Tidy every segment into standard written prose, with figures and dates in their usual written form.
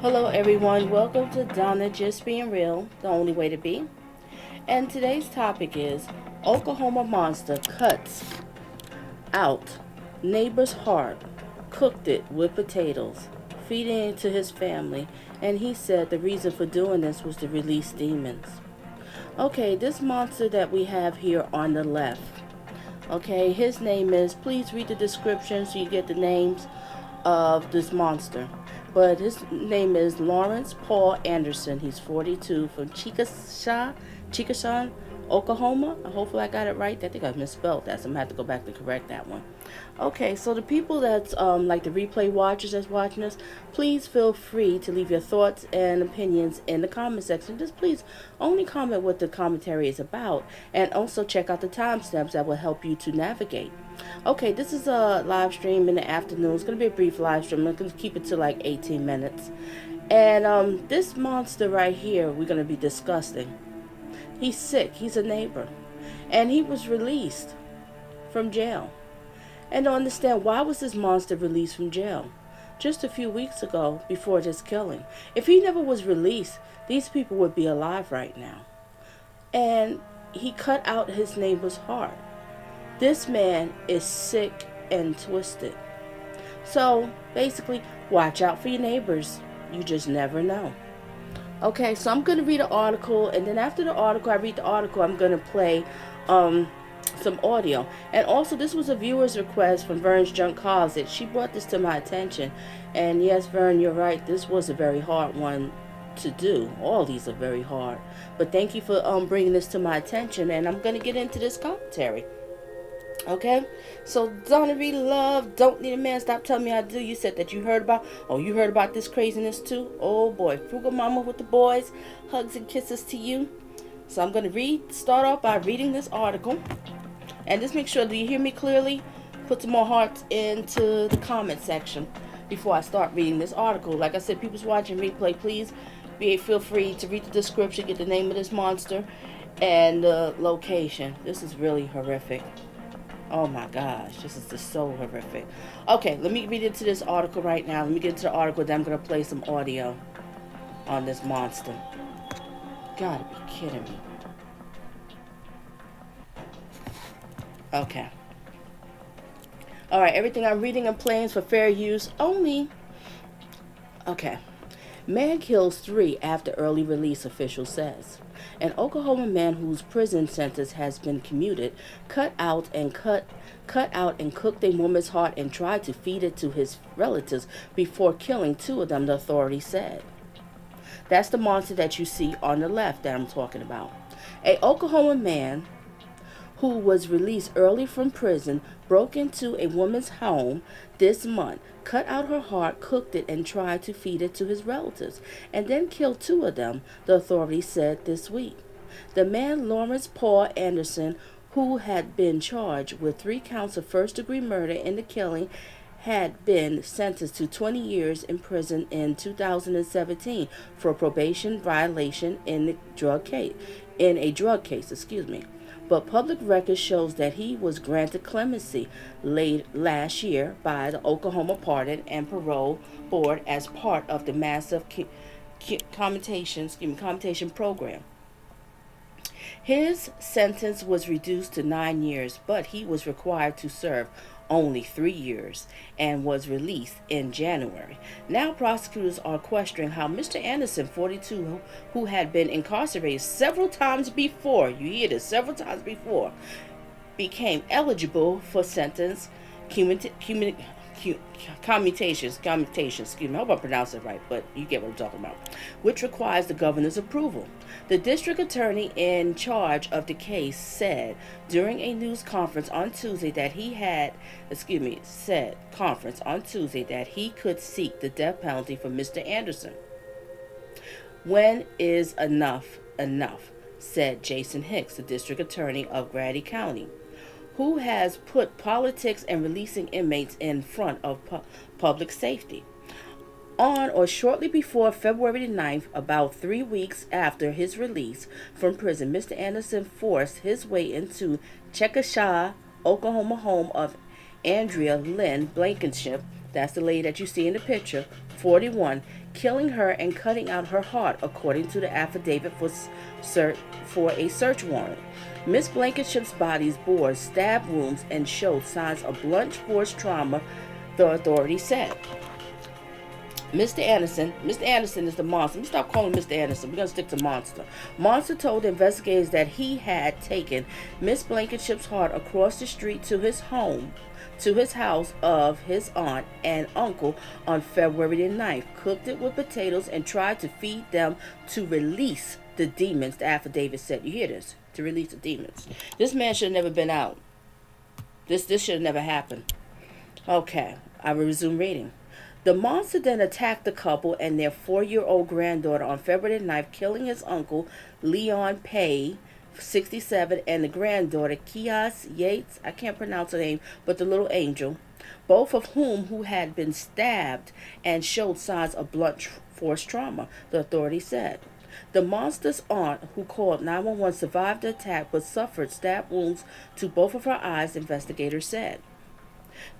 Hello, everyone. Welcome to Donna Just Being Real, the only way to be. And today's topic is Oklahoma monster cuts out neighbor's heart, cooked it with potatoes, feeding it to his family, and he said the reason for doing this was to release demons. Okay, this monster that we have here on the left. Okay, his name is, please read the description so you get the names of this monster. But his name is Lawrence Paul Anderson. He's 42 from Chickasha, Oklahoma. Hopefully I got it right. I think I misspelled that, so I'm gonna have to go back to correct that one. Okay, so the people that's like the replay watchers that's watching us, please feel free to leave your thoughts and opinions in the comment section. Just please only comment what the commentary is about, and also check out the timestamps that will help you to navigate. Okay, this is a live stream in the afternoon. It's going to be a brief live stream. I'm going to keep it to like 18 minutes. And this monster right here, we're going to be discussing. He's sick. He's a neighbor. And he was released from jail. And to understand, why was this monster released from jail? Just a few weeks ago, before this killing. If he never was released, these people would be alive right now. And he cut out his neighbor's heart. This man is sick and twisted. So basically, watch out for your neighbors. You just never know. Okay, so I'm going to read an article, and then after the article, I read the article, I'm going to play some audio. And also, this was a viewer's request from Vern's Junk Closet. She brought this to my attention. And yes, Vern, you're right. This was a very hard one to do. All these are very hard. But thank you for bringing this to my attention, and I'm going to get into this commentary. Okay, so Donna Reed Love, don't need a man, stop telling me I do. You said that you heard about this craziness too. Oh boy, Frugal Mama with the boys, hugs and kisses to you. So I'm going to start off by reading this article, and just make sure, do you hear me clearly? Put some more hearts into the comment section before I start reading this article. Like I said, people's watching replay, please feel free to read the description, get the name of this monster and the location. This is really horrific. Oh my gosh, this is just so horrific. Okay, let me read into this article right now. Let me get into the article, then I'm going to play some audio on this monster. Gotta be kidding me. Okay. Alright, everything I'm reading and playing is for fair use only. Okay. Man kills 3 after early release, official says. An Oklahoma man whose prison sentence has been commuted cut out and cooked a woman's heart and tried to feed it to his relatives before killing 2 of them, the authorities said. That's the monster that you see on the left that I'm talking about. A Oklahoma man who was released early from prison broke into a woman's home this month, cut out her heart, cooked it, and tried to feed it to his relatives, and then killed 2 of them, the authorities said this week. The man, Lawrence Paul Anderson, who had been charged with 3 counts of first-degree murder in the killing, had been sentenced to 20 years in prison in 2017 for probation violation in a drug case. But public record shows that he was granted clemency late last year by the Oklahoma Pardon and Parole Board as part of the massive commutation program. His sentence was reduced to 9 years, but he was required to serve only 3 years and was released in January. Now prosecutors are questioning how Mr. Anderson, 42, who had been incarcerated several times before, you hear this, several times before, became eligible for sentence commutation, excuse me, I hope I pronounce it right, but you get what I'm talking about, which requires the governor's approval. The district attorney in charge of the case said during a news conference on Tuesday that he could seek the death penalty for Mr. Anderson. When is enough enough, said Jason Hicks, the district attorney of Grady County, who has put politics and releasing inmates in front of public safety. On or shortly before February 9th, about 3 weeks after his release from prison, Mr. Anderson forced his way into Chickasha, Oklahoma, home of Andrea, Lynn, Blankenship, That's the lady that you see in the picture, 41, killing her and cutting out her heart, according to the affidavit for a search warrant. Miss Blankenship's body bore stab wounds and showed signs of blunt force trauma, the authorities said. Mr. Anderson is the monster. Let me stop calling Mr. Anderson. We're going to stick to Monster. Monster told investigators that he had taken Miss Blankenship's heart across the street to his house of his aunt and uncle on February the 9th, cooked it with potatoes, and tried to feed them to release the demons, the affidavit said. You hear this? To release the demons. This man should have never been out. This should have never happened. Okay, I will resume reading. The monster then attacked the couple and their 4-year-old granddaughter on February 9th, killing his uncle, Leon Pay, 67, and the granddaughter, Kaeos Yates, I can't pronounce her name, but the little angel, both of who had been stabbed and showed signs of blunt force trauma, the authorities said. The monster's aunt, who called 911, survived the attack but suffered stab wounds to both of her eyes, investigators said.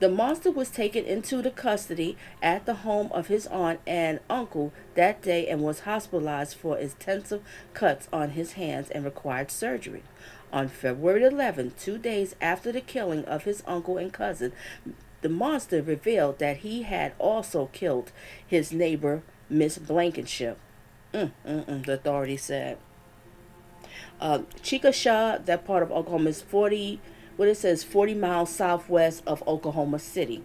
The monster was taken into the custody at the home of his aunt and uncle that day and was hospitalized for extensive cuts on his hands and required surgery. On February 11, 2 days after the killing of his uncle and cousin, the monster revealed that he had also killed his neighbor, Miss Blankenship. The authorities said. Chickasha, that part of Oklahoma, is 40 miles southwest of Oklahoma City.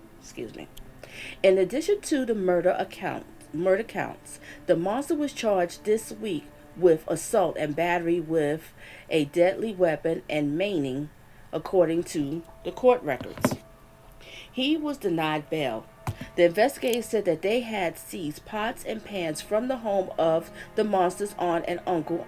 In addition to the murder counts, the monster was charged this week with assault and battery with a deadly weapon and maiming, according to the court records. He was denied bail. The investigators said that they had seized pots and pans from the home of the monster's aunt and uncle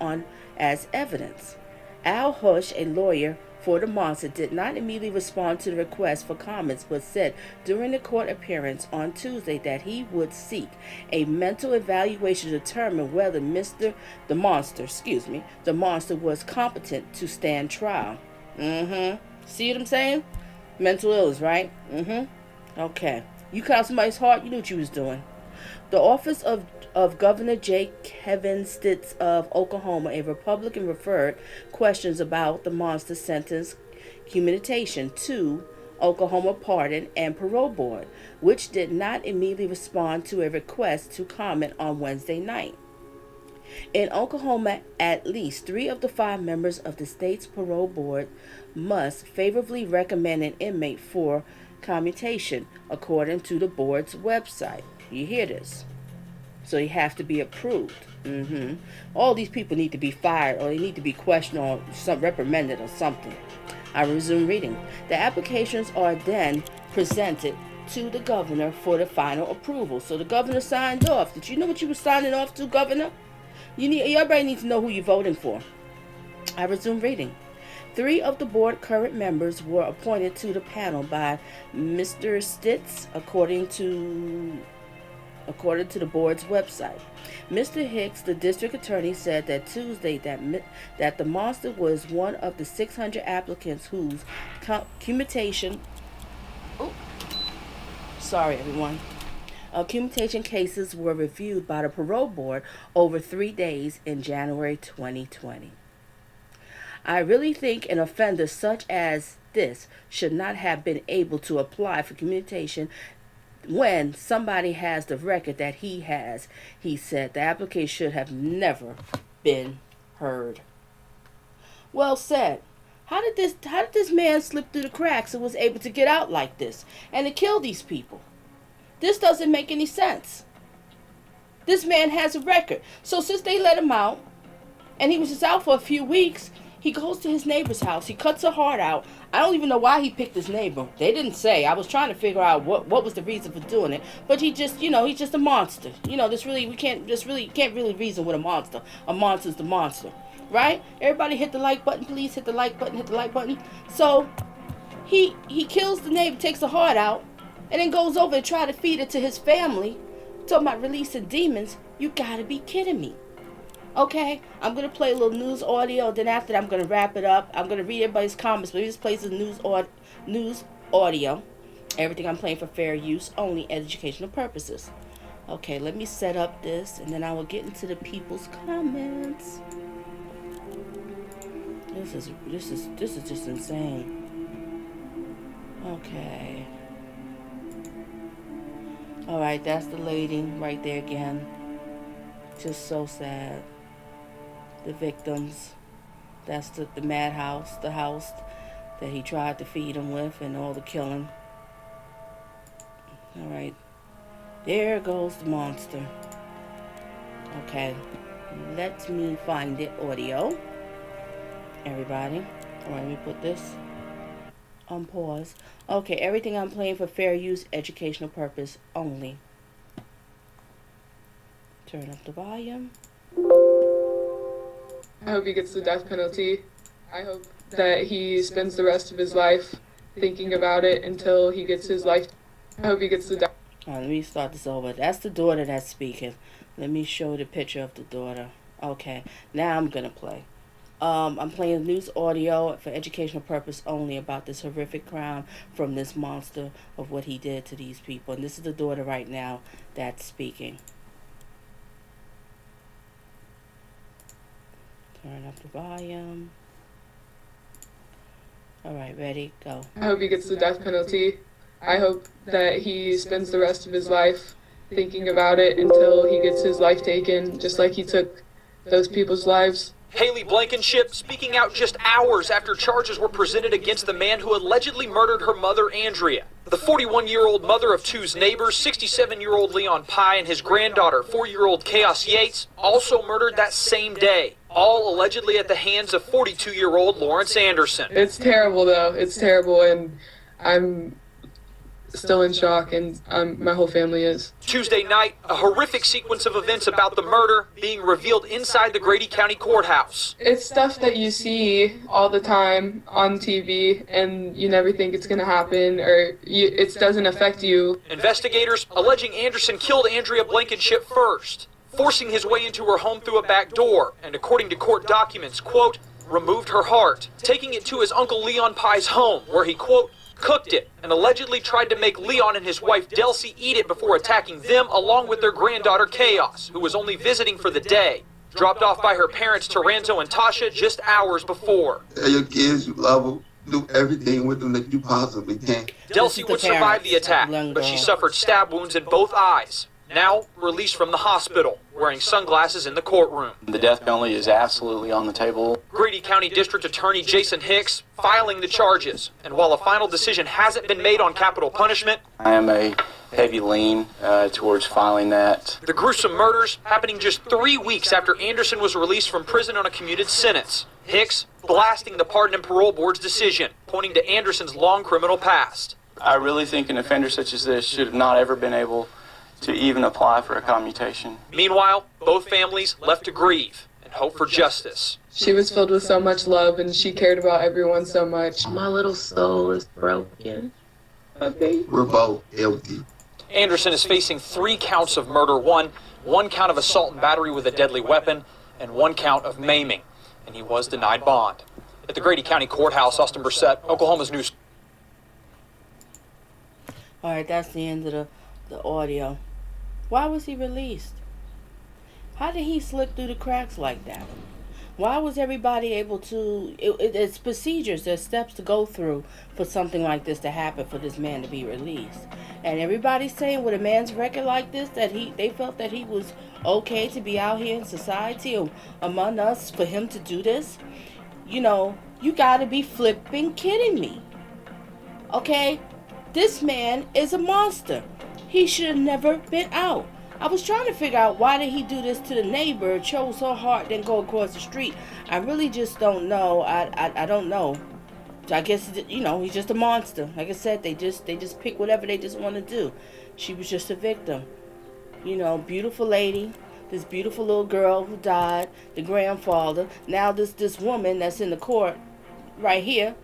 as evidence. Al Hush, a lawyer for the monster, did not immediately respond to the request for comments, but said during the court appearance on Tuesday that he would seek a mental evaluation to determine whether the monster was competent to stand trial. See what I'm saying? Mental illness, right? Okay. You cut out somebody's heart, you knew what you was doing. The office of Governor J. Kevin Stitt of Oklahoma, a Republican, referred questions about the monster sentence commutation to Oklahoma Pardon and Parole Board, which did not immediately respond to a request to comment on Wednesday night. In Oklahoma, at least 3 of the 5 members of the state's parole board must favorably recommend an inmate for commutation, according to the board's website. You hear this? So you have to be approved. All these people need to be fired, or they need to be questioned or reprimanded or something. I resume reading. The applications are then presented to the governor for the final approval. So the governor signed off. Did you know what you were signing off to, governor? Everybody needs to know who you're voting for. I resume reading. 3 of the board current members were appointed to the panel by Mr. Stitz, according to the board's website. Mr. Hicks, the district attorney, said that Tuesday that the monster was one of the 600 applicants whose commutation cases were reviewed by the parole board over 3 days in January 2020. I really think an offender such as this should not have been able to apply for commutation when somebody has the record that he has, he said. The application should have never been heard. Well said. How did this man slip through the cracks and was able to get out like this and to kill these people? This doesn't make any sense. This man has a record. So since they let him out, and he was just out for a few weeks, he goes to his neighbor's house. He cuts her heart out. I don't even know why he picked his neighbor. They didn't say. I was trying to figure out what was the reason for doing it. But he just, he's just a monster. We can't really reason with a monster. A monster's the monster. Right? Everybody hit the like button, please. Hit the like button. So he kills the neighbor, takes the heart out, and then goes over and try to feed it to his family. Talking about releasing demons. You gotta be kidding me. Okay, I'm going to play a little news audio. Then after that, I'm going to wrap it up. I'm going to read everybody's comments, but he just plays the news audio. Everything I'm playing for fair use, only educational purposes. Okay, let me set up this, and then I will get into the people's comments. This is just insane. Okay. All right, that's the lady right there again. Just so sad. The victims. That's the madhouse, the house that he tried to feed him with, and all the killing. All right. There goes the monster. Okay. Let me find the audio. Everybody. All right, let me put this on pause. Okay, everything I'm playing for fair use, educational purpose only. Turn up the volume. I hope he gets the death penalty. I hope that he spends the rest of his life thinking about it until he gets his life. I hope he gets the death. All right, let me start this over. That's the daughter that's speaking. Let me show the picture of the daughter. Okay, now I'm gonna play. I'm playing news audio for educational purpose only about this horrific crime from this monster of what he did to these people. And this is the daughter right now that's speaking. Turn up the volume. All right, ready, go. I hope he gets the death penalty. I hope that he spends the rest of his life thinking about it until he gets his life taken, just like he took those people's lives. Haley Blankenship speaking out just hours after charges were presented against the man who allegedly murdered her mother, Andrea. The 41-year-old mother of two's neighbors, 67-year-old Leon Pye, and his granddaughter, 4-year-old Kaeos Yates, also murdered that same day, all allegedly at the hands of 42-year-old Lawrence Anderson. It's terrible, though. It's terrible, and I'm still in shock, and my whole family is. Tuesday night, a horrific sequence of events about the murder being revealed inside the Grady County Courthouse. It's stuff that you see all the time on TV, and you never think it's going to happen, or it doesn't affect you. Investigators alleging Anderson killed Andrea Blankenship first, forcing his way into her home through a back door, and according to court documents, quote, removed her heart, taking it to his uncle Leon Pye's home, where he, quote, cooked it, and allegedly tried to make Leon and his wife Delcy eat it before attacking them along with their granddaughter Kaeos, who was only visiting for the day, dropped off by her parents Taranto and Tasha just hours before. Tell your kids you love them, do everything with them that you possibly can. Delcy would survive the attack, but she suffered stab wounds in both eyes. Now released from the hospital, wearing sunglasses in the courtroom. The death penalty is absolutely on the table. Grady County District Attorney Jason Hicks filing the charges. And while a final decision hasn't been made on capital punishment, I am a heavy lean towards filing that. The gruesome murders happening just 3 weeks after Anderson was released from prison on a commuted sentence. Hicks blasting the Pardon and Parole Board's decision, pointing to Anderson's long criminal past. I really think an offender such as this should have not ever been able to even apply for a commutation. Meanwhile, both families left to grieve and hope for justice. She was filled with so much love, and she cared about everyone so much. My little soul is broken. We're both guilty. Anderson is facing 3 counts of murder, one count of assault and battery with a deadly weapon, and 1 count of maiming, and he was denied bond. At the Grady County Courthouse, Austin Brissett, Oklahoma's News. All right, that's the end of the audio. Why was he released? How did he slip through the cracks like that? Why was everybody able to... It's procedures, there's steps to go through for something like this to happen, for this man to be released. And everybody's saying with a man's record like this that they felt that he was okay to be out here in society or among us for him to do this. You know, you gotta be flipping kidding me. Okay? This man is a monster. He should have never been out. I was trying to figure out why did he do this to the neighbor, chose her heart, then go across the street. I really just don't know. I don't know. I guess, you know, he's just a monster. Like I said, they just pick whatever they just want to do. She was just a victim. You know, beautiful lady. This beautiful little girl who died. The grandfather. Now this woman that's in the court right here.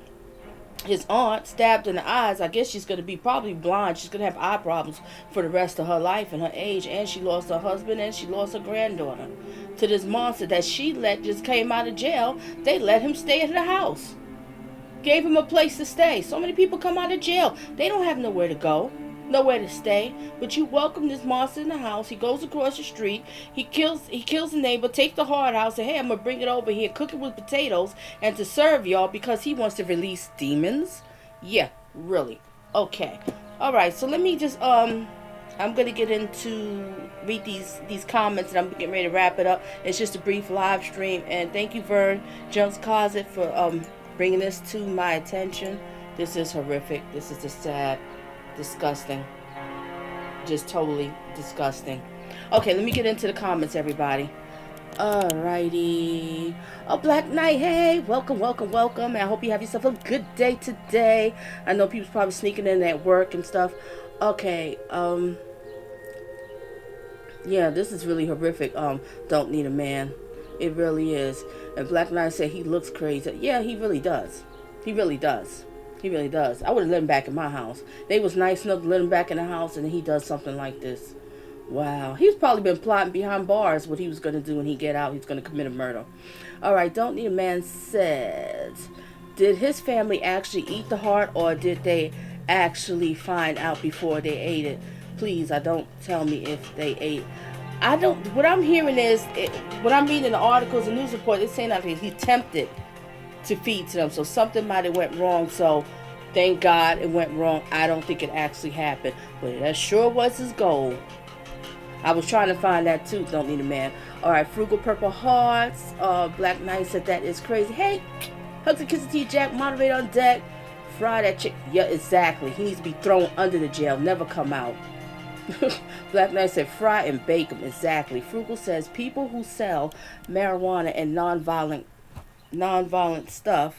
His aunt stabbed in the eyes. I guess she's going to be probably blind. She's going to have eye problems for the rest of her life and her age. And she lost her husband and she lost her granddaughter to this monster that she let just came out of jail. They let him stay in the house. Gave him a place to stay. So many people come out of jail. They don't have nowhere to go. Nowhere to stay. But you welcome this monster in the house. He goes across the street. He kills the neighbor, takes the heart out, say, hey, I'm gonna bring it over here, cook it with potatoes, and to serve y'all because he wants to release demons. Yeah, really. Okay. Alright, so let me just I'm gonna get into read these comments, and I'm getting ready to wrap it up. It's just a brief live stream, and thank you, Vern Junk's Closet, for bringing this to my attention. This is horrific. This is just sad, disgusting, just totally disgusting. Okay, let me get into the comments, everybody. Alrighty. Oh, Black Knight, hey, welcome, welcome, welcome. I hope you have yourself a good day today. I know people's probably sneaking in at work and stuff. Okay, yeah, this is really horrific. Don't need a man. It really is. And Black Knight said he looks crazy. Yeah, he really does. He really does. He really does. I would have let him back in my house. They was nice enough to let him back in the house, and he does something like this. Wow. He's probably been plotting behind bars what he was going to do when he get out. He's going to commit a murder. All right, Don't Need a Man says, did his family actually eat the heart, or did they actually find out before they ate it? Please, don't tell me if they ate. I don't. What I'm hearing is, what I'm reading in the articles and news reports, it's saying that he tempted to feed to them. So something might have went wrong. So thank God it went wrong. I don't think it actually happened. But that sure was his goal. I was trying to find that too. Don't Need a Man. All right, Frugal Purple Hearts. Black Knight said that is crazy. Hey, hugs and kisses to you, Jack. Moderator on deck. Fry that chick. Yeah, exactly. He needs to be thrown under the jail. Never come out. Black Knight said fry and bake them. Exactly. Frugal says people who sell marijuana and nonviolent stuff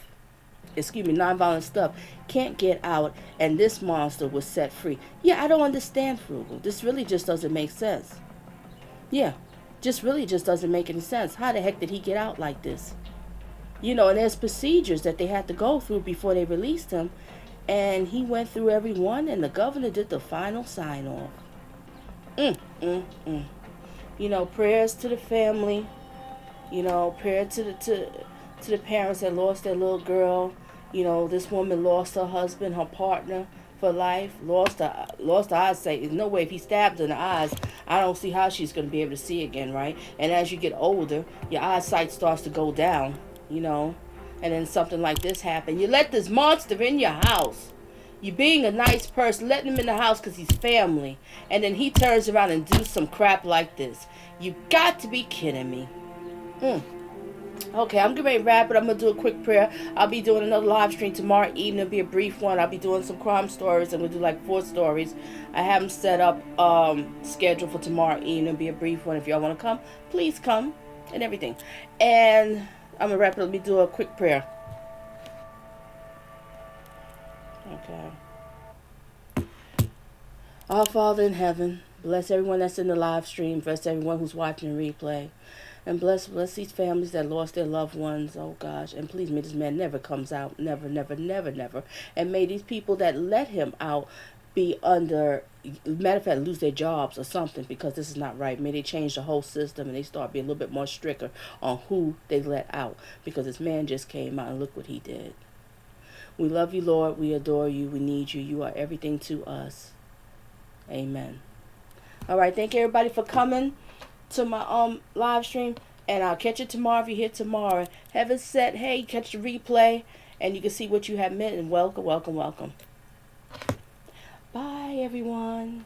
can't get out, and this monster was set free. Yeah, I don't understand, Frugal. This really just doesn't make sense. Yeah, just really just doesn't make any sense. How the heck did he get out like this? You know, and there's procedures that they had to go through before they released him, and he went through every one, and the governor did the final sign-off. You know, prayers to the family. You know, prayer to the parents that lost their little girl. You know, this woman lost her husband, her partner for life. Lost her eyesight. There's no way if he stabbed her in the eyes, I don't see how she's going to be able to see again, right? And as you get older, your eyesight starts to go down, you know. And then something like this happened. You let this monster in your house. You being a nice person, letting him in the house because he's family. And then he turns around and do some crap like this. You got to be kidding me. Okay, I'm getting ready to wrap it. I'm going to do a quick prayer. I'll be doing another live stream tomorrow evening. It'll be a brief one. I'll be doing some crime stories. I'm going to do like 4 stories. I have them set up, scheduled for tomorrow evening. It'll be a brief one. If y'all want to come, please come and everything. And I'm going to wrap it up. Let me do a quick prayer. Okay. Our Father in heaven, bless everyone that's in the live stream. Bless everyone who's watching the replay. And bless these families that lost their loved ones. Oh, gosh. And please, may this man never comes out. Never, never, never, never. And may these people that let him out be under, matter of fact, lose their jobs or something, because this is not right. May they change the whole system and they start being a little bit more stricter on who they let out. Because this man just came out and look what he did. We love you, Lord. We adore you. We need you. You are everything to us. Amen. All right. Thank you, everybody, for coming to my live stream. And I'll catch you tomorrow if you're here tomorrow. Heaven set. Hey, catch the replay. And you can see what you have meant. And welcome, welcome, welcome. Bye, everyone.